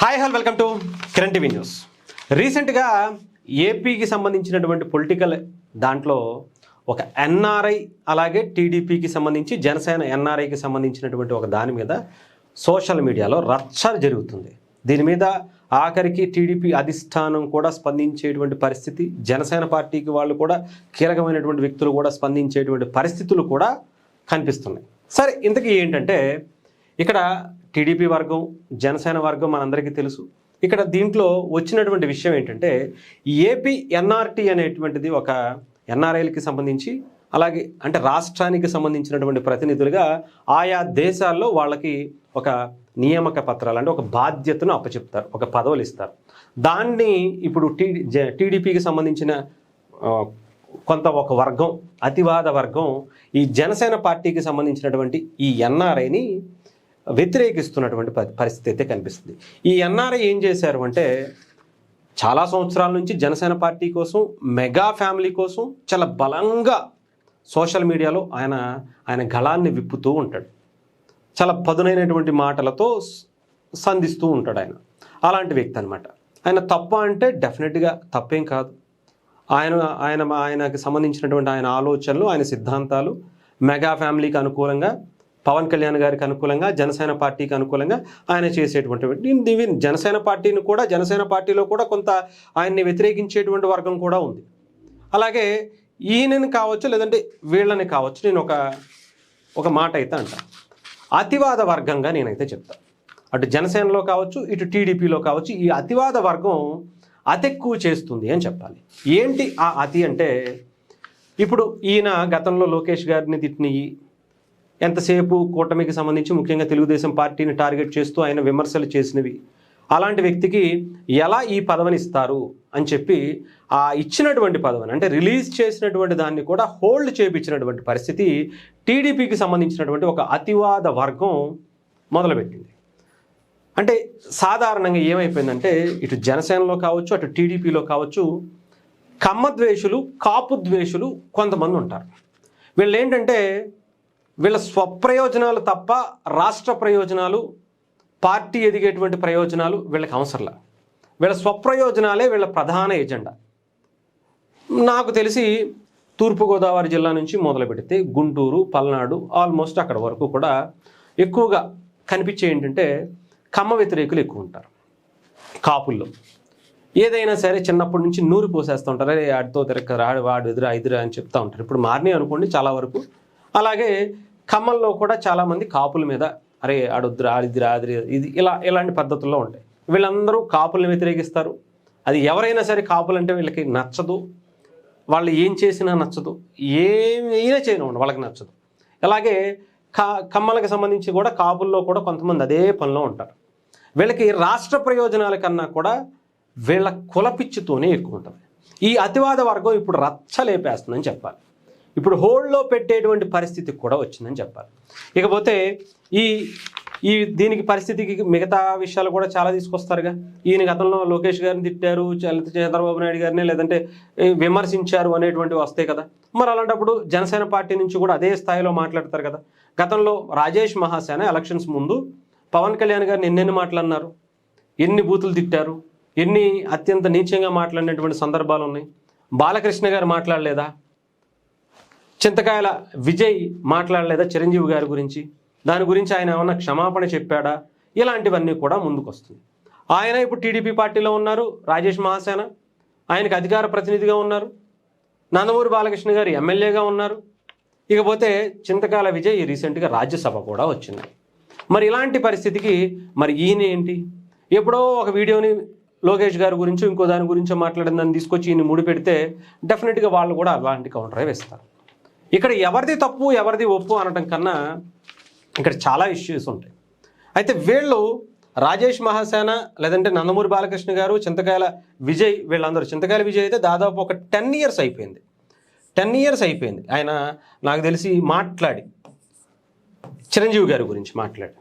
Hi welcome to Kiran TV news. రీసెంట్గా ఏపీకి సంబంధించినటువంటి పొలిటికల్ దాంట్లో ఒక ఎన్ఆర్ఐ అలాగే టీడీపీకి సంబంధించి జనసేన ఎన్ఆర్ఐకి సంబంధించినటువంటి ఒక దాని మీద సోషల్ మీడియాలో రచ్చ జరుగుతుంది. దీని మీద ఆఖరికి టీడీపీ అధిష్టానం కూడా స్పందించేటువంటి పరిస్థితి, జనసేన పార్టీకి వాళ్ళు కూడా కీలకమైనటువంటి వ్యక్తులు కూడా స్పందించేటువంటి పరిస్థితులు కూడా కనిపిస్తున్నాయి. సరే, ఇంతకీ ఏంటంటే ఇక్కడ టీడీపీ వర్గం, జనసేన వర్గం మనందరికీ తెలుసు. ఇక్కడ దీంట్లో వచ్చినటువంటి విషయం ఏంటంటే ఏపీ ఎన్ఆర్టీ అనేటువంటిది ఒక ఎన్ఆర్ఐలకి సంబంధించి, అలాగే అంటే రాష్ట్రానికి సంబంధించినటువంటి ప్రతినిధులుగా ఆయా దేశాల్లో వాళ్ళకి ఒక నియామక పత్రాలు అంటే ఒక బాధ్యతను అప్పచెప్తారు, ఒక పదవులు ఇస్తారు. దాన్ని ఇప్పుడు టీడీపీకి సంబంధించిన కొంత ఒక వర్గం, అతివాద వర్గం ఈ జనసేన పార్టీకి సంబంధించినటువంటి ఈ ఎన్ఆర్ఐని వ్యతిరేకిస్తున్నటువంటి పరిస్థితి అయితే కనిపిస్తుంది. ఈ ఎన్ఆర్ఐ ఏం చేశారు అంటే చాలా సంవత్సరాల నుంచి జనసేన పార్టీ కోసం, మెగా ఫ్యామిలీ కోసం చాలా బలంగా సోషల్ మీడియాలో ఆయన గళాన్ని విప్పుతూ ఉంటాడు. చాలా పదునైనటువంటి మాటలతో సంధిస్తూ ఉంటాడు. అలాంటి వ్యక్తి అనమాట. ఆయన తప్ప అంటే డెఫినెట్గా తప్పేం కాదు. ఆయనకి సంబంధించినటువంటి ఆయన ఆలోచనలు, ఆయన సిద్ధాంతాలు మెగా ఫ్యామిలీకి అనుకూలంగా, పవన్ కళ్యాణ్ గారికి అనుకూలంగా, జనసేన పార్టీకి అనుకూలంగా ఆయన చేసేటువంటి జనసేన పార్టీలో కూడా కొంత ఆయన్ని వ్యతిరేకించేటువంటి వర్గం కూడా ఉంది. అలాగే ఈయనని కావచ్చు, లేదంటే వీళ్ళని కావచ్చు, నేను ఒక మాట అయితే అంటాను, అతివాద వర్గంగా నేనైతే చెప్తాను. అటు జనసేనలో కావచ్చు, ఇటు టీడీపీలో కావచ్చు, ఈ అతివాద వర్గం అతెక్కువ చేస్తుంది అని చెప్పాలి. ఏంటి ఆ అతి అంటే, ఇప్పుడు ఈయన గతంలో లోకేష్ గారిని తిట్టినవి, ఎంతసేపు కూటమికి సంబంధించి ముఖ్యంగా తెలుగుదేశం పార్టీని టార్గెట్ చేస్తూ ఆయన విమర్శలు చేసినవి, అలాంటి వ్యక్తికి ఎలా ఈ పదవిని ఇస్తారు అని చెప్పి ఆ ఇచ్చినటువంటి పదవిని అంటే రిలీజ్ చేసినటువంటి దాన్ని కూడా హోల్డ్ చేయించినటువంటి పరిస్థితి టీడీపీకి సంబంధించినటువంటి ఒక అతివాద వర్గం మొదలుపెట్టింది. అంటే సాధారణంగా ఏమైపోయిందంటే ఇటు జనసేనలో కావచ్చు, అటు టీడీపీలో కావచ్చు, కమ్మద్వేషులు, కాపు ద్వేషులు కొంతమంది ఉంటారు. వీళ్ళు ఏంటంటే వీళ్ళ స్వప్రయోజనాలు తప్ప రాష్ట్ర ప్రయోజనాలు, పార్టీ ఎదిగేటువంటి ప్రయోజనాలు వీళ్ళకి అవసరంలా. వీళ్ళ స్వప్రయోజనాలే వీళ్ళ ప్రధాన ఎజెండా. నాకు తెలిసి తూర్పుగోదావరి జిల్లా నుంచి మొదలు పెడితే గుంటూరు, పల్నాడు, ఆల్మోస్ట్ అక్కడ వరకు కూడా ఎక్కువగా కనిపించే ఏంటంటే కమ్మ వ్యతిరేకులు ఎక్కువ ఉంటారు. కాపుల్లో ఏదైనా సరే చిన్నప్పటి నుంచి నూరి పోసేస్తూ ఉంటారు. అరే ఆడితో తిరగ రాడు, వాడు ఎదురా ఎదురా అని చెప్తూ ఉంటారు. ఇప్పుడు మారినాయి అనుకోండి చాలా వరకు. అలాగే కమ్మల్లో కూడా చాలామంది కాపుల మీద అరే ఆడొద్దురా, ఆడిదిరా, ఆదిరి, ఇది ఇలాంటి పద్ధతుల్లో ఉంటాయి. వీళ్ళందరూ కాపుల్ని వ్యతిరేకిస్తారు. అది ఎవరైనా సరే కాపులంటే వీళ్ళకి నచ్చదు, వాళ్ళు ఏం చేసినా నచ్చదు, ఏమైనా చేయనివ్వండి వాళ్ళకి నచ్చదు. అలాగే కమ్మలకు సంబంధించి కూడా కాపుల్లో కూడా కొంతమంది అదే పనిలో ఉంటారు. వీళ్ళకి రాష్ట్ర ప్రయోజనాల కన్నా కూడా వీళ్ళ కులపిచ్చితోనే ఎక్కువ ఉంటుంది. ఈ అతివాద వర్గం ఇప్పుడు రచ్చలేపేస్తుందని చెప్పాలి. ఇప్పుడు హోల్డ్లో పెట్టేటువంటి పరిస్థితి కూడా వచ్చిందని చెప్పాలి. ఇకపోతే ఈ దీనికి పరిస్థితికి మిగతా విషయాలు కూడా చాలా తీసుకొస్తారుగా. ఈయన గతంలో లోకేష్ గారిని తిట్టారు, చంద్రబాబు నాయుడు గారిని లేదంటే విమర్శించారు అనేటువంటివి వస్తాయి కదా. మరి అలాంటప్పుడు జనసేన పార్టీ నుంచి కూడా అదే స్థాయిలో మాట్లాడతారు కదా. గతంలో రాజేష్ మహాసేన ఎలక్షన్స్ ముందు పవన్ కళ్యాణ్ గారిని ఎన్నెన్ని మాట్లాడినారు, ఎన్ని బూతులు తిట్టారు, ఎన్ని అత్యంత నీచంగా మాట్లాడినటువంటి సందర్భాలు ఉన్నాయి. బాలకృష్ణ గారు మాట్లాడలేదా? చింతకాయల విజయ్ మాట్లాడలేదా చిరంజీవి గారి గురించి? దాని గురించి ఆయన ఏమన్నా క్షమాపణ చెప్పాడా? ఇలాంటివన్నీ కూడా ముందుకు వస్తుంది. ఆయన ఇప్పుడు టీడీపీ పార్టీలో ఉన్నారు. రాజేష్ మహాసేన ఆయనకు అధికార ప్రతినిధిగా ఉన్నారు. నందమూరి బాలకృష్ణ గారు ఎమ్మెల్యేగా ఉన్నారు. ఇకపోతే చింతకాయల విజయ్ రీసెంట్గా రాజ్యసభ కూడా వచ్చింది. మరి ఇలాంటి పరిస్థితికి మరి ఈయన ఏంటి? ఎప్పుడో ఒక వీడియోని లోకేష్ గారి గురించి ఇంకో దాని గురించో మాట్లాడిన దాన్ని తీసుకొచ్చి ఈయన ముడిపెడితే డెఫినెట్గా వాళ్ళు కూడా అలాంటి కౌంటరే వేస్తారు. ఇక్కడ ఎవరిది తప్పు ఎవరిది ఒప్పు అనడం కన్నా ఇక్కడ చాలా ఇష్యూస్ ఉంటాయి. అయితే వీళ్ళు రాజేష్ మహాసేన లేదంటే నందమూరి బాలకృష్ణ గారు, చింతకాయల విజయ్, వీళ్ళందరూ, చింతకాయల విజయ్ అయితే దాదాపు ఒక 10 years అయిపోయింది. 10 years అయిపోయింది ఆయన నాకు తెలిసి మాట్లాడి, చిరంజీవి గారి గురించి మాట్లాడి.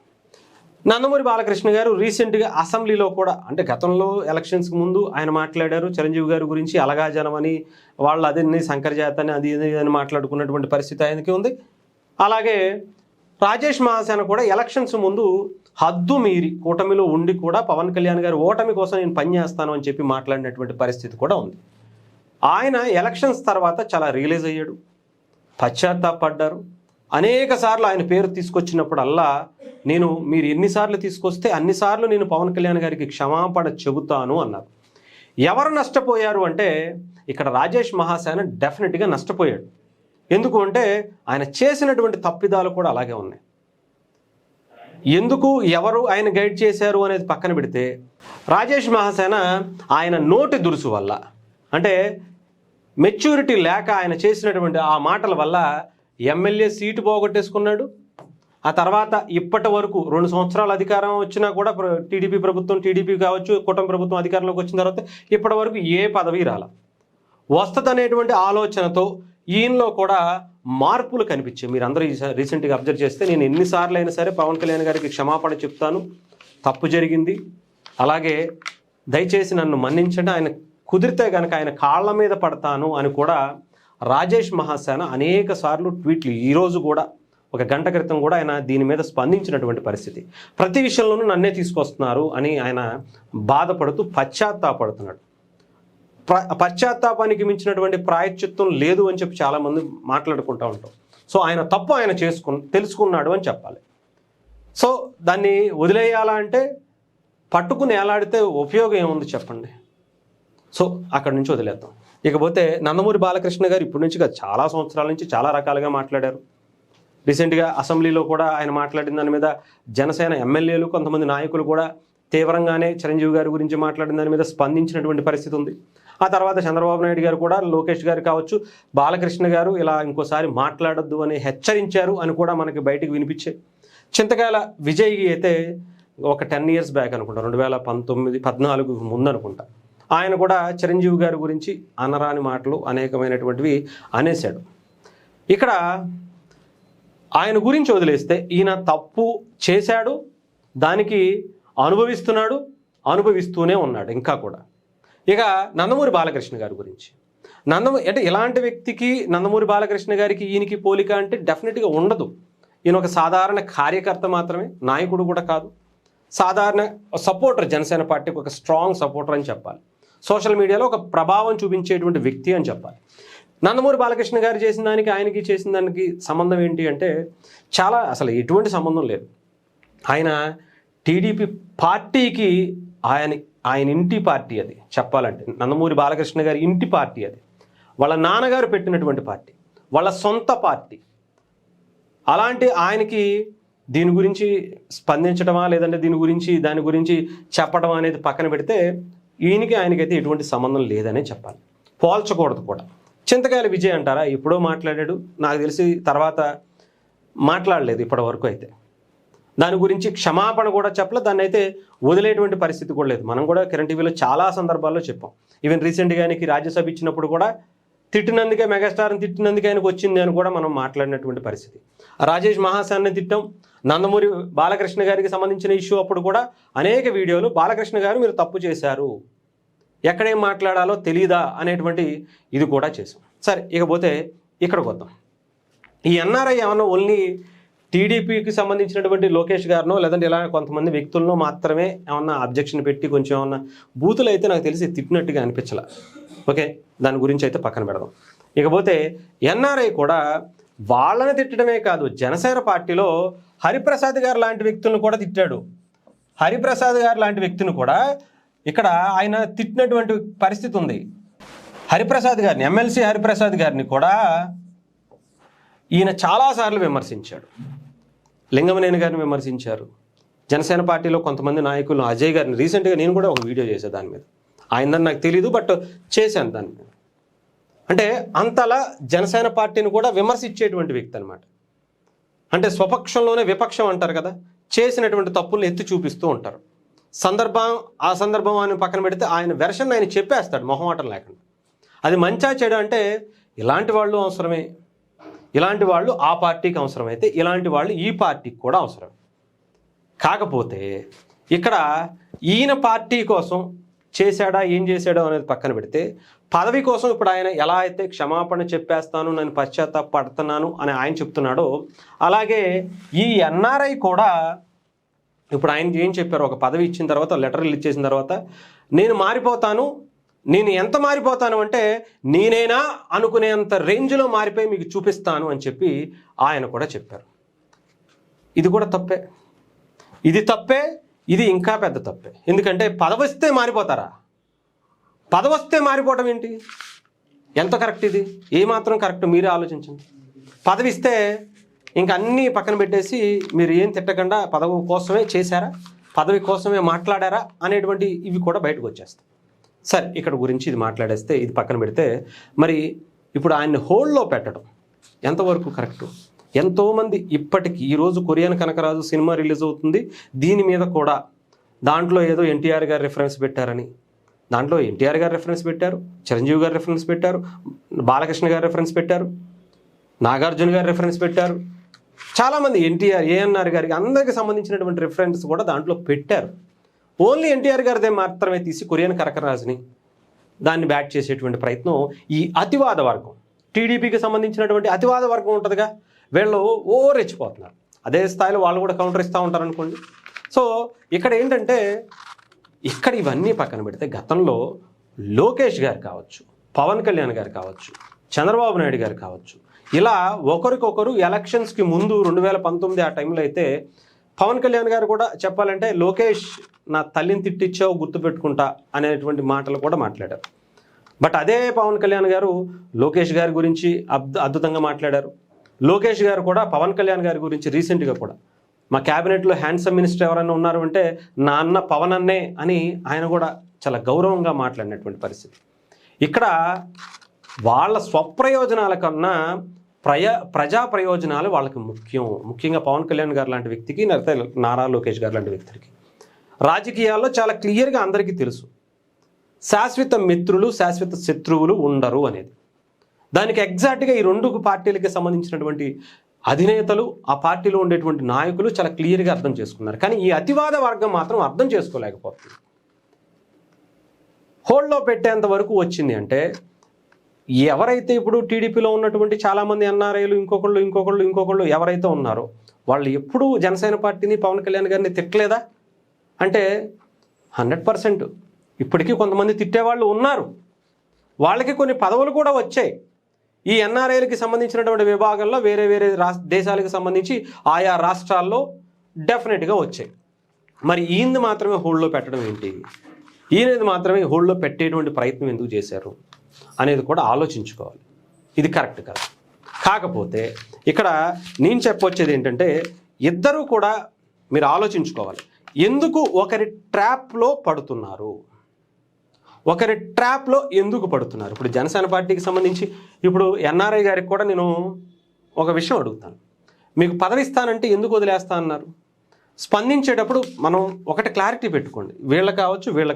నందమూరి బాలకృష్ణ గారు రీసెంట్గా అసెంబ్లీలో కూడా అంటే గతంలో ఎలక్షన్స్కి ముందు ఆయన మాట్లాడారు చిరంజీవి గారి గురించి, అలగా జనం అని, వాళ్ళు అదే శంకరజాత అని అది అని మాట్లాడుకున్నటువంటి పరిస్థితి ఆయనకి ఉంది. అలాగే రాజేష్ మహాసేన కూడా ఎలక్షన్స్ ముందు హద్దు మీరి కూటమిలో ఉండి కూడా పవన్ కళ్యాణ్ గారు ఓటమి కోసం నేను పనిచేస్తాను అని చెప్పి మాట్లాడినటువంటి పరిస్థితి కూడా ఉంది. ఆయన ఎలక్షన్స్ తర్వాత చాలా రియలైజ్ అయ్యాడు, పశ్చాత్తాపడ్డారు. అనేక సార్లు ఆయన పేరు తీసుకొచ్చినప్పుడల్లా మీరు ఎన్నిసార్లు తీసుకొస్తే అన్నిసార్లు నేను పవన్ కళ్యాణ్ గారికి క్షమాపణ చెబుతాను అన్నారు. ఎవరు నష్టపోయారు అంటే ఇక్కడ రాజేష్ మహాసేన డెఫినెట్గా నష్టపోయాడు. ఎందుకు అంటే ఆయన చేసినటువంటి తప్పిదాలు కూడా అలాగే ఉన్నాయి. ఎందుకు ఎవరు ఆయన గైడ్ చేశారు అనేది పక్కన పెడితే రాజేష్ మహాసేన ఆయన నోటి దురుసు వల్ల, అంటే మెచ్యూరిటీ లేక ఆయన చేసినటువంటి ఆ మాటల వల్ల ఎమ్మెల్యే సీటు పోగొట్టేసుకున్నాడు. ఆ తర్వాత ఇప్పటి వరకు 2 సంవత్సరాల అధికారం వచ్చినా కూడా టీడీపీ ప్రభుత్వం, టీడీపీ కావచ్చు, కూటమి ప్రభుత్వం అధికారంలోకి వచ్చిన తర్వాత ఇప్పటి వరకు ఏ పదవి రాల. వస్తదనేటువంటి ఆలోచనతో ఈయనలో కూడా మార్పులు కనిపించాయి. మీరు అందరూ రీసెంట్గా అబ్జర్వ్ చేస్తే నేను ఎన్నిసార్లు అయినా సరే పవన్ కళ్యాణ్ గారికి క్షమాపణ చెప్తాను, తప్పు జరిగింది, అలాగే దయచేసి నన్ను మన్నించండి, ఆయన కుదిరితే కనుక ఆయన కాళ్ళ మీద పడతాను అని కూడా రాజేష్ మహాసేన అనేక సార్లు ట్వీట్లు, ఈరోజు కూడా 1 గంట క్రితం కూడా ఆయన దీని మీద స్పందించినటువంటి పరిస్థితి. ప్రతి విషయంలోనూ నన్నే తీసుకొస్తున్నారు అని ఆయన బాధపడుతూ పశ్చాత్తాపడుతున్నాడు. పశ్చాత్తాపానికి మించినటువంటి ప్రాయశ్చిత్తం లేదు అని చెప్పి చాలామంది మాట్లాడుకుంటూ ఉంటాం. సో ఆయన తప్పు ఆయన తెలుసుకున్నాడు అని చెప్పాలి. సో దాన్ని వదిలేయాలా అంటే పట్టుకుని ఏలాడితే ఉపయోగం ఏముంది చెప్పండి. సో అక్కడి నుంచి వదిలేద్దాం. ఇకపోతే నందమూరి బాలకృష్ణ గారు ఇప్పటి నుంచి చాలా సంవత్సరాల నుంచి చాలా రకాలుగా మాట్లాడారు. రీసెంట్గా అసెంబ్లీలో కూడా ఆయన మాట్లాడిన దాని మీద జనసేన ఎమ్మెల్యేలు, కొంతమంది నాయకులు కూడా తీవ్రంగానే చిరంజీవి గారి గురించి మాట్లాడిన దాని మీద స్పందించినటువంటి పరిస్థితి ఉంది. ఆ తర్వాత చంద్రబాబు నాయుడు గారు కూడా, లోకేష్ గారు కావచ్చు, బాలకృష్ణ గారు ఇలా ఇంకోసారి మాట్లాడొద్దు అని హెచ్చరించారు అని కూడా మనకి బయటకు వినిపించాయి. చింతకాయల విజయ్ అయితే ఒక 10 years బ్యాక్ అనుకుంటా, 2014 ముందు అనుకుంటా, ఆయన కూడా చిరంజీవి గారి గురించి అనరాని మాటలు అనేకమైనటువంటివి అనేశాడు. ఇక్కడ ఆయన గురించి వదిలేస్తే ఈయన తప్పు చేశాడు, దానికి అనుభవిస్తూనే ఉన్నాడు ఇంకా కూడా. ఇక నందమూరి బాలకృష్ణ గారి గురించి, అంటే ఇలాంటి వ్యక్తికి నందమూరి బాలకృష్ణ గారికి ఈయనకి పోలిక అంటే డెఫినెట్గా ఉండదు. ఈయన ఒక సాధారణ కార్యకర్త మాత్రమే, నాయకుడు కూడా కాదు, సాధారణ సపోర్టర్, జనసేన పార్టీకి ఒక స్ట్రాంగ్ సపోర్టర్ అని చెప్పాలి. సోషల్ మీడియాలో ఒక ప్రభావం చూపించేటువంటి వ్యక్తి అని చెప్పాలి. నందమూరి బాలకృష్ణ గారు చేసిన దానికి ఆయనకి చేసిన దానికి సంబంధం ఏంటి అంటే అసలు ఎటువంటి సంబంధం లేదు. ఆయన టీడీపీ పార్టీకి ఆయన ఇంటి పార్టీ అది చెప్పాలంటే. నందమూరి బాలకృష్ణ గారి ఇంటి పార్టీ అది, వాళ్ళ నాన్నగారు పెట్టినటువంటి పార్టీ, వాళ్ళ సొంత పార్టీ. అలాంటి ఆయనకి దీని గురించి స్పందించడమా లేదంటే దాని గురించి చెప్పడం అనేది పక్కన పెడితే ఆయనకైతే ఎటువంటి సంబంధం లేదనే చెప్పాలి. పోల్చకూడదు కూడా. చింతకాయల విజయ్ అంటారా, ఎప్పుడో మాట్లాడాడు, నాకు తెలిసి తర్వాత మాట్లాడలేదు ఇప్పటి వరకు అయితే. దాని గురించి క్షమాపణ కూడా చెప్పలేదు, దాన్ని అయితే వదిలేటువంటి పరిస్థితి కూడా లేదు. మనం కూడా కిరణ్ టీవీలో చాలా సందర్భాల్లో చెప్పాం. ఈవెన్ రీసెంట్గా ఆయనకి రాజ్యసభ ఇచ్చినప్పుడు కూడా తిట్టినందుకే, మెగాస్టార్ని తిట్టినందుకే ఆయనకు వచ్చింది అని కూడా మనం మాట్లాడినటువంటి పరిస్థితి. రాజేష్ మహాసేన్ని తిట్టాం. నందమూరి బాలకృష్ణ గారికి సంబంధించిన ఇష్యూ అప్పుడు కూడా అనేక వీడియోలు బాలకృష్ణ గారు మీరు తప్పు చేశారు, ఎక్కడేం మాట్లాడాలో తెలీదా అనేటువంటి ఇది కూడా చేసాం. సరే, ఇకపోతే ఇక్కడికి వద్దాం. ఈ ఎన్ఆర్ఐ ఏమన్నా ఓన్లీ టీడీపీకి సంబంధించినటువంటి లోకేష్ గారినో లేదంటే ఇలా కొంతమంది వ్యక్తులను మాత్రమే ఏమన్నా అబ్జెక్షన్ పెట్టి కొంచెం ఏమన్నా బూతులు అయితే నాకు తెలిసి తిట్టినట్టుగా అనిపించాల. ఓకే, దాని గురించి అయితే పక్కన పెడదాం. ఇకపోతే ఎన్ఆర్ఐ కూడా వాళ్ళని తిట్టడమే కాదు, జనసేన పార్టీలో హరిప్రసాద్ గారు లాంటి వ్యక్తులను కూడా తిట్టాడు. హరిప్రసాద్ గారు లాంటి వ్యక్తిని కూడా ఇక్కడ ఆయన తిట్టినటువంటి పరిస్థితి ఉంది. హరిప్రసాద్ గారిని, ఎమ్మెల్సీ హరిప్రసాద్ గారిని కూడా ఈయన చాలాసార్లు విమర్శించాడు. లింగమనేని గారిని విమర్శించారు. జనసేన పార్టీలో కొంతమంది నాయకులు, అజయ్ గారిని రీసెంట్గా నేను కూడా ఒక వీడియో చేశాను దాని మీద. ఆయనదని నాకు తెలీదు, బట్ చేశాను దాని మీద. అంటే అంతలా జనసేన పార్టీని కూడా విమర్శించేటువంటి వ్యక్తి అనమాట. అంటే స్వపక్షంలోనే విపక్షం అంటారు కదా, చేసినటువంటి తప్పులను ఎత్తి చూపిస్తూ ఉంటారు. ఆ సందర్భం అని పక్కన పెడితే ఆయన వెర్షన్ ఆయన చెప్పేస్తాడు మొహమాటం లేకుండా. అది మంచా చెడు అంటే ఇలాంటి వాళ్ళు అవసరమే, ఇలాంటి వాళ్ళు ఆ పార్టీకి అవసరమైతే ఇలాంటి వాళ్ళు ఈ పార్టీకి కూడా అవసరం. కాకపోతే ఇక్కడ ఈయన పార్టీ కోసం చేశాడా ఏం చేశాడో అనేది పక్కన పెడితే పదవి కోసం ఇప్పుడు ఆయన ఎలా అయితే క్షమాపణ చెప్పేస్తాను, నేను పశ్చాత్తాపడుతున్నాను అని ఆయన చెప్తున్నాడో, అలాగే ఈ ఎన్ఆర్ఐ కూడా ఇప్పుడు ఆయన ఏం చెప్పారు, ఒక పదవి ఇచ్చిన తర్వాత లెటర్లు ఇచ్చేసిన తర్వాత నేను మారిపోతాను, నేను ఎంత మారిపోతాను అంటే నేనేనా అనుకునేంత రేంజ్లో మారిపోయి మీకు చూపిస్తాను అని చెప్పి ఆయన కూడా చెప్పారు. ఇది కూడా తప్పే, ఇది తప్పే, ఇది ఇంకా పెద్ద తప్పే. ఎందుకంటే పదవస్తే మారిపోతారా? పదవస్తే మారిపోవటం ఏంటి? ఎంత కరెక్ట్ ఇది? ఏమాత్రం కరెక్ట్ మీరే ఆలోచించండి. పదవిస్తే ఇంక అన్నీ పక్కన పెట్టేసి మీరు ఏం తిట్టకుండా పదవి కోసమే చేశారా, పదవి కోసమే మాట్లాడారా అనేటువంటి ఇవి కూడా బయటకు వచ్చేస్తాయి. సరే, ఇక్కడ గురించి ఇది మాట్లాడేస్తే ఇది పక్కన పెడితే, మరి ఇప్పుడు ఆయన్ని హోల్డ్లో పెట్టడం ఎంతవరకు కరెక్టు? ఎంతోమంది ఇప్పటికి ఈరోజు కొరియన్ కనకరాజు సినిమా రిలీజ్ అవుతుంది, దీని మీద కూడా దాంట్లో ఏదో ఎన్టీఆర్ గారు రెఫరెన్స్ పెట్టారని, దాంట్లో ఎన్టీఆర్ గారు రెఫరెన్స్ పెట్టారు, చిరంజీవి గారు రెఫరెన్స్ పెట్టారు, బాలకృష్ణ గారు రెఫరెన్స్ పెట్టారు, నాగార్జున గారు రెఫరెన్స్ పెట్టారు, చాలామంది ఎన్టీఆర్ ఏఎన్ఆర్ గారికి అందరికి సంబంధించినటువంటి రెఫరెన్స్ కూడా దాంట్లో పెట్టారు. ఓన్లీ ఎన్టీఆర్ గారిదే మాత్రమే తీసి కొరియన్ కనకరాజుని దాన్ని బ్యాట్ చేసేటువంటి ప్రయత్నం ఈ అతివాద వర్గం, టీడీపీకి సంబంధించినటువంటి అతివాద వర్గం ఉంటుందిగా, వీళ్ళు రెచ్చిపోతున్నారు. అదే స్థాయిలో వాళ్ళు కూడా కౌంటర్ ఇస్తూ ఉంటారు అనుకోండి. సో ఇక్కడ ఏంటంటే, ఇక్కడ ఇవన్నీ పక్కన పెడితే గతంలో లోకేష్ గారు కావచ్చు, పవన్ కళ్యాణ్ గారు కావచ్చు, చంద్రబాబు నాయుడు గారు కావచ్చు, ఇలా ఒకరికొకరు ఎలక్షన్స్కి ముందు 2019 ఆ టైంలో అయితే పవన్ కళ్యాణ్ గారు కూడా చెప్పాలంటే లోకేష్ నా తల్లిని తిట్టించావు గుర్తుపెట్టుకుంటా అనేటువంటి మాటలు కూడా మాట్లాడారు. బట్ అదే పవన్ కళ్యాణ్ గారు లోకేష్ గారి గురించి అద్భుతంగా మాట్లాడారు. లోకేష్ గారు కూడా పవన్ కళ్యాణ్ గారి గురించి రీసెంట్గా కూడా మా క్యాబినెట్లో హ్యాండ్సమ్ మినిస్టర్ ఎవరైనా ఉన్నారు అంటే నా అన్న పవన్ అన్నే అని ఆయన కూడా చాలా గౌరవంగా మాట్లాడినటువంటి పరిస్థితి. ఇక్కడ వాళ్ళ స్వప్రయోజనాల కన్నా ప్రజా ప్రయోజనాలు వాళ్ళకి ముఖ్యంగా పవన్ కళ్యాణ్ గారు లాంటి వ్యక్తికి, నారా లోకేష్ గారు లాంటి వ్యక్తికి రాజకీయాల్లో చాలా క్లియర్గా అందరికీ తెలుసు, శాశ్వత మిత్రులు శాశ్వత శత్రువులు ఉండరు అనేది. దానికి ఎగ్జాక్ట్గా ఈ రెండు పార్టీలకి సంబంధించినటువంటి అధినేతలు, ఆ పార్టీలో ఉండేటువంటి నాయకులు చాలా క్లియర్గా అర్థం చేసుకున్నారు. కానీ ఈ అతివాద వర్గం మాత్రం అర్థం చేసుకోలేకపోతుంది. హోల్డ్లో పెట్టేంత వరకు వచ్చింది అంటే, ఎవరైతే ఇప్పుడు టీడీపీలో ఉన్నటువంటి చాలామంది ఎన్ఆర్ఐలు ఇంకొకళ్ళు ఎవరైతే ఉన్నారో వాళ్ళు ఎప్పుడూ జనసేన పార్టీని, పవన్ కళ్యాణ్ గారిని తిట్టలేదా అంటే 100% ఇప్పటికీ కొంతమంది తిట్టేవాళ్ళు ఉన్నారు. వాళ్ళకి కొన్ని పదవులు కూడా వచ్చాయి. ఈ ఎన్ఆర్ఐలకి సంబంధించినటువంటి విభాగంలో వేరే దేశాలకు సంబంధించి ఆయా రాష్ట్రాల్లో డెఫినెట్గా వచ్చాయి. మరి ఈయనది మాత్రమే హోల్డ్లో పెట్టడం ఏంటి? ఈయనది మాత్రమే హోల్డ్లో పెట్టేటువంటి ప్రయత్నం ఎందుకు చేశారు అనేది కూడా ఆలోచించుకోవాలి. ఇది కరెక్ట్ కాదు. కాకపోతే ఇక్కడ నేను చెప్పొచ్చేది ఏంటంటే, ఇద్దరూ కూడా మీరు ఆలోచించుకోవాలి. ఎందుకు ఒకరి ట్రాప్లో పడుతున్నారు, ఒకరి ట్రాప్లో ఎందుకు పడుతున్నారు? ఇప్పుడు జనసేన పార్టీకి సంబంధించి ఇప్పుడు ఎన్ఆర్ఐ గారికి కూడా నేను ఒక విషయం అడుగుతాను. మీకు పదవి ఇస్తానంటే ఎందుకు వదిలేస్తా అన్నారు? స్పందించేటప్పుడు మనం ఒకటి క్లారిటీ పెట్టుకోండి. వీళ్ళ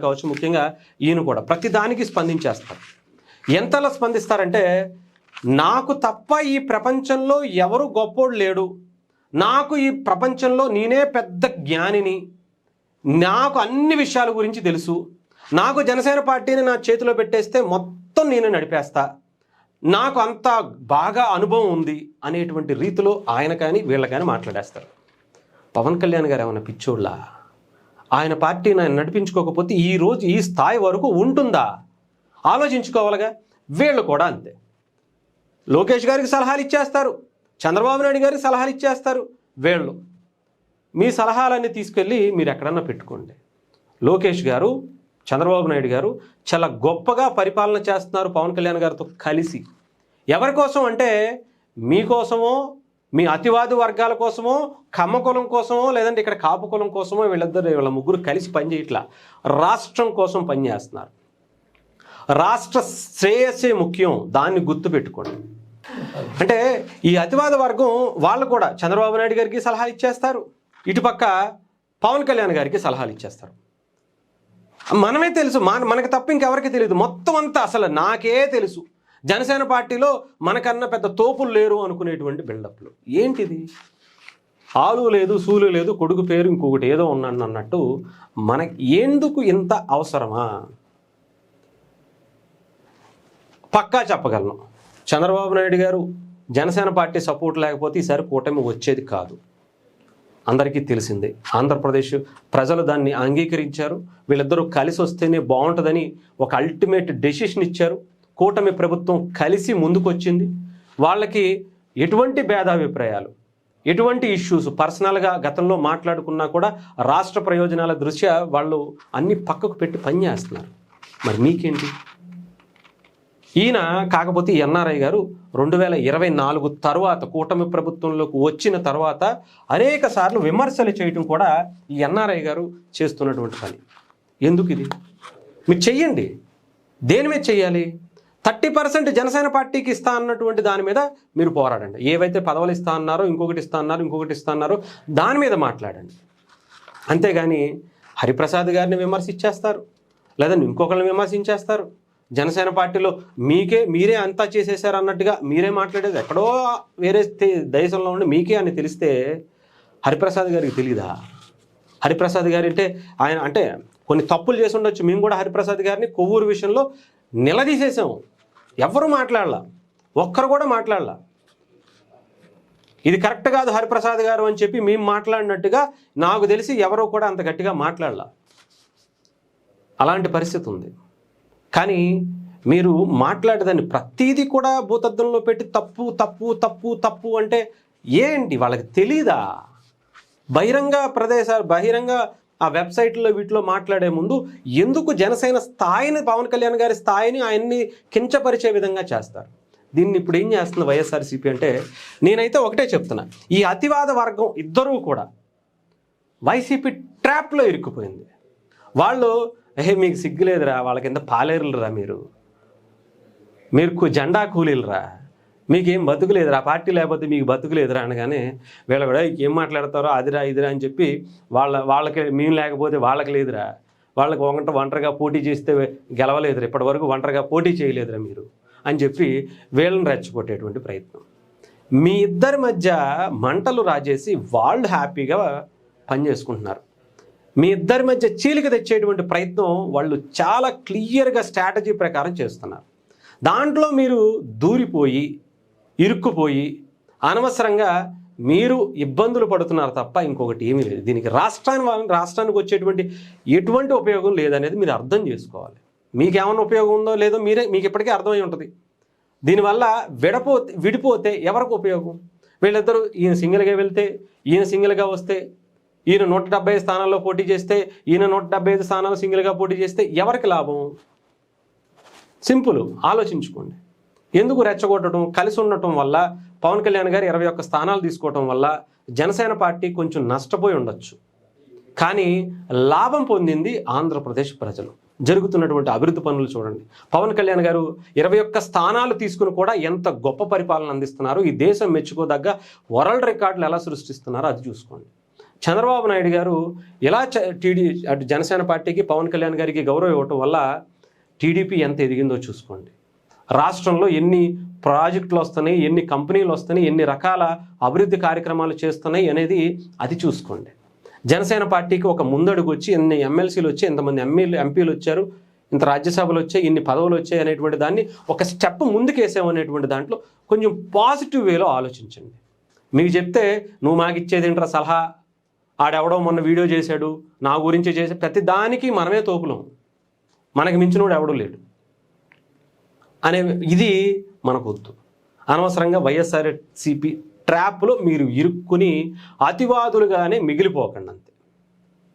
కావచ్చు, ముఖ్యంగా ఈయన కూడా ప్రతి దానికి స్పందించేస్తారు. ఎంతలా స్పందిస్తారంటే, నాకు తప్ప ఈ ప్రపంచంలో ఎవరు గొప్పోడు లేడు, నాకు ఈ ప్రపంచంలో నేనే పెద్ద జ్ఞానిని, నాకు అన్ని విషయాల గురించి తెలుసు, నాకు జనసేన పార్టీని నా చేతిలో పెట్టేస్తే మొత్తం నేను నడిపేస్తా, నాకు అంత బాగా అనుభవం ఉంది అనేటువంటి రీతిలో ఆయన కానీ వీళ్ళ కానీ మాట్లాడేస్తారు. పవన్ కళ్యాణ్ గారు ఏమైనా పిచ్చోళ్ళ? ఆయన పార్టీని ఆయన నడిపించుకోకపోతే ఈరోజు ఈ స్థాయి వరకు ఉంటుందా? ఆలోచించుకోవాలిగా. వీళ్ళు కూడా అంతే. లోకేష్ గారికి సలహాలు ఇచ్చేస్తారు, చంద్రబాబు నాయుడు గారికి సలహాలు ఇచ్చేస్తారు. వీళ్ళు మీ సలహాలన్నీ తీసుకెళ్ళి మీరు ఎక్కడన్నా పెట్టుకోండి. లోకేష్ గారు, చంద్రబాబు నాయుడు గారు చాలా గొప్పగా పరిపాలన చేస్తున్నారు పవన్ కళ్యాణ్ గారితో కలిసి. ఎవరి కోసం అంటే, మీకోసమో, మీ అతివాది వర్గాల కోసమో, కమ్మ కులం కోసమో, లేదంటే ఇక్కడ కాపు కులం కోసమో వీళ్ళ ముగ్గురు కలిసి పనిచేయట్లా, రాష్ట్రం కోసం పనిచేస్తున్నారు. రాష్ట్ర శ్రేయస్సే ముఖ్యం, దాన్ని గుర్తుపెట్టుకోండి. అంటే ఈ అతివాద వర్గం వాళ్ళు కూడా చంద్రబాబు నాయుడు గారికి సలహాలు ఇచ్చేస్తారు, ఇటుపక్క పవన్ కళ్యాణ్ గారికి సలహాలు ఇచ్చేస్తారు. మనమే తెలుసు, మనకు తప్ప ఇంకెవరికి తెలియదు. మొత్తం అంతా అసలు నాకే తెలుసు, జనసేన పార్టీలో మనకన్నా పెద్ద తోపులు లేరు అనుకునేటువంటి బిల్డప్లు. ఏంటిది? ఆలు లేదు, సూలు లేదు, కొడుకు పేరు ఇంకొకటి ఏదో ఉన్నాను అన్నట్టు మనకి ఎందుకు ఇంత అవసరమా? పక్కా చెప్పగలను, చంద్రబాబు నాయుడు గారు జనసేన పార్టీ సపోర్ట్ లేకపోతే ఈసారి కూటమి వచ్చేది కాదు. అందరికీ తెలిసిందే. ఆంధ్రప్రదేశ్ ప్రజలు దాన్ని అంగీకరించారు. వీళ్ళిద్దరూ కలిసి వస్తేనే బాగుంటుందని ఒక అల్టిమేట్ డెసిషన్ ఇచ్చారు. కూటమి ప్రభుత్వం కలిసి ముందుకొచ్చింది. వాళ్ళకి ఎటువంటి భేదాభిప్రాయాలు, ఎటువంటి ఇష్యూస్ పర్సనల్గా గతంలో మాట్లాడుకున్నా కూడా రాష్ట్ర ప్రయోజనాల దృష్ట్యా వాళ్ళు అన్ని పక్కకు పెట్టి పనిచేస్తున్నారు. మరి మీకేంటి? ఈయన కాకపోతే ఎన్ఆర్ఐ గారు 2024 తర్వాత కూటమి ప్రభుత్వంలోకి వచ్చిన తర్వాత అనేక సార్లు విమర్శలు చేయటం కూడా ఈ ఎన్ఆర్ఐ గారు చేస్తున్నటువంటి పని. ఎందుకు ఇది? మీరు చెయ్యండి. దేని మీద చెయ్యాలి? 30% జనసేన పార్టీకి ఇస్తా అన్నటువంటి దాని మీద మీరు పోరాడండి. ఏవైతే పదవులు ఇస్తా అన్నారో, ఇంకొకటి ఇస్తా అన్నారో దాని మీద మాట్లాడండి. అంతేగాని హరిప్రసాద్ గారిని విమర్శించేస్తారు, లేదా ఇంకొకరిని విమర్శించేస్తారు. జనసేన పార్టీలో మీరే అంతా చేసేసారు అన్నట్టుగా మీరే మాట్లాడేది ఎక్కడో వేరే దేశంలో ఉండి మీకే అని తెలిస్తే హరిప్రసాద్ గారికి తెలీదా? హరిప్రసాద్ గారి అంటే ఆయన అంటే కొన్ని తప్పులు చేసి ఉండొచ్చు. మేము కూడా హరిప్రసాద్ గారిని కొవ్వూరు విషయంలో నిలదీసేసాము. ఎవరు మాట్లాడలా, ఒక్కరు కూడా మాట్లాడలా. ఇది కరెక్ట్ కాదు హరిప్రసాద్ గారు అని చెప్పి మేము మాట్లాడినట్టుగా నాకు తెలిసి ఎవరో కూడా అంత గట్టిగా మాట్లాడలా. అలాంటి పరిస్థితి ఉంది. కానీ మీరు మాట్లాడేదాన్ని ప్రతీది కూడా భూతద్దంలో పెట్టి తప్పు తప్పు తప్పు తప్పు అంటే ఏంటి? వాళ్ళకి తెలీదా? బహిరంగ ఆ వెబ్సైట్లో వీటిలో మాట్లాడే ముందు ఎందుకు జనసేన స్థాయిని, పవన్ కళ్యాణ్ గారి స్థాయిని ఆయన్ని కించపరిచే విధంగా చేస్తారు? దీన్ని ఇప్పుడు ఏం చేస్తుంది వైఎస్ఆర్సీపీ అంటే, నేనైతే ఒకటే చెప్తున్నా, ఈ అతివాద వర్గం ఇద్దరూ కూడా వైసీపీ ట్రాప్లో ఇరుక్కుపోయింది. వాళ్ళు మీకు సిగ్గులేదురా, వాళ్ళ కింద పాలేరులరా, మీరు జెండా కూలీలరా, మీకేం బతుకులేదురా, పార్టీ లేకపోతే మీకు బతుకులేదురా అనగానే వీళ్ళు కూడా ఏం మాట్లాడతారో అదిరా ఇదిరా అని చెప్పి వాళ్ళకి మేము లేకపోతే వాళ్ళకి లేదురా, వాళ్ళకి ఒంటరిగా పోటీ చేస్తే గెలవలేదురా, ఇప్పటివరకు ఒంటరిగా పోటీ చేయలేదురా మీరు అని చెప్పి వీళ్ళని రెచ్చగొట్టేటువంటి ప్రయత్నం. మీ ఇద్దరి మధ్య మంటలు రాజేసి వాళ్ళు హ్యాపీగా పనిచేసుకుంటున్నారు. మీ ఇద్దరి మధ్య చీలిక తెచ్చేటువంటి ప్రయత్నం వాళ్ళు చాలా క్లియర్గా స్ట్రాటజీ ప్రకారం చేస్తున్నారు. దాంట్లో మీరు దూరిపోయి ఇరుక్కుపోయి అనవసరంగా మీరు ఇబ్బందులు పడుతున్నారు తప్ప ఇంకొకటి ఏమీ లేదు. దీనికి రాష్ట్రానికి వచ్చేటువంటి ఎటువంటి ఉపయోగం లేదనేది మీరు అర్థం చేసుకోవాలి. మీకేమైనా ఉపయోగం ఉందో లేదో మీకు ఇప్పటికే అర్థమై ఉంటుంది. దీనివల్ల విడిపోతే ఎవరికి ఉపయోగం? వీళ్ళిద్దరూ ఈయన సింగిల్గా వెళ్తే, ఈయన సింగిల్గా వస్తే, ఈయన 175 స్థానాల్లో పోటీ చేస్తే, ఈయన 175 స్థానాలు సింగిల్గా పోటీ చేస్తే ఎవరికి లాభం? సింపుల్, ఆలోచించుకోండి. ఎందుకు రెచ్చగొట్టడం? కలిసి ఉండటం వల్ల పవన్ కళ్యాణ్ గారు 21 స్థానాలు తీసుకోవటం వల్ల జనసేన పార్టీ కొంచెం నష్టపోయి ఉండొచ్చు. కానీ లాభం పొందింది ఆంధ్రప్రదేశ్ ప్రజలు. జరుగుతున్నటువంటి అభివృద్ధి పనులు చూడండి. పవన్ కళ్యాణ్ గారు 21 స్థానాలు తీసుకుని కూడా ఎంత గొప్ప పరిపాలన అందిస్తున్నారు, ఈ దేశం మెచ్చుకోదగ్గ వరల్డ్ రికార్డులు ఎలా సృష్టిస్తున్నారో అది చూసుకోండి. చంద్రబాబు నాయుడు గారు ఇలా అటు జనసేన పార్టీకి, పవన్ కళ్యాణ్ గారికి గౌరవం ఇవ్వటం వల్ల టీడీపీ ఎంత ఎదిగిందో చూసుకోండి. రాష్ట్రంలో ఎన్ని ప్రాజెక్టులు వస్తున్నాయి, ఎన్ని కంపెనీలు వస్తున్నాయి, ఎన్ని రకాల అభివృద్ధి కార్యక్రమాలు చేస్తున్నాయి అనేది అది చూసుకోండి. జనసేన పార్టీకి ఒక ముందడుగు వచ్చి ఎన్ని ఎమ్మెల్సీలు వచ్చి, ఎంతమంది ఎంపీలు వచ్చారు, ఇంత రాజ్యసభలు వచ్చాయి, ఇన్ని పదవులు వచ్చాయి అనేటువంటి దాన్ని ఒక స్టెప్ ముందుకేసామనేటువంటి దాంట్లో కొంచెం పాజిటివ్ వేలో ఆలోచించండి. మీకు చెప్తే నువ్వు మాకు ఇచ్చేదేంట్రా సలహా, ఆడెవడో మొన్న వీడియో చేశాడు నా గురించి చేసే ప్రతి దానికి మనమే తోపులం, మనకి మించినోడు ఎవడూ లేడు అనే ఇది మనకు వద్దు. అనవసరంగా వైఎస్ఆర్సీపీ ట్రాప్లో మీరు ఇరుక్కుని అతివాదులుగానే మిగిలిపోకండి అంతే.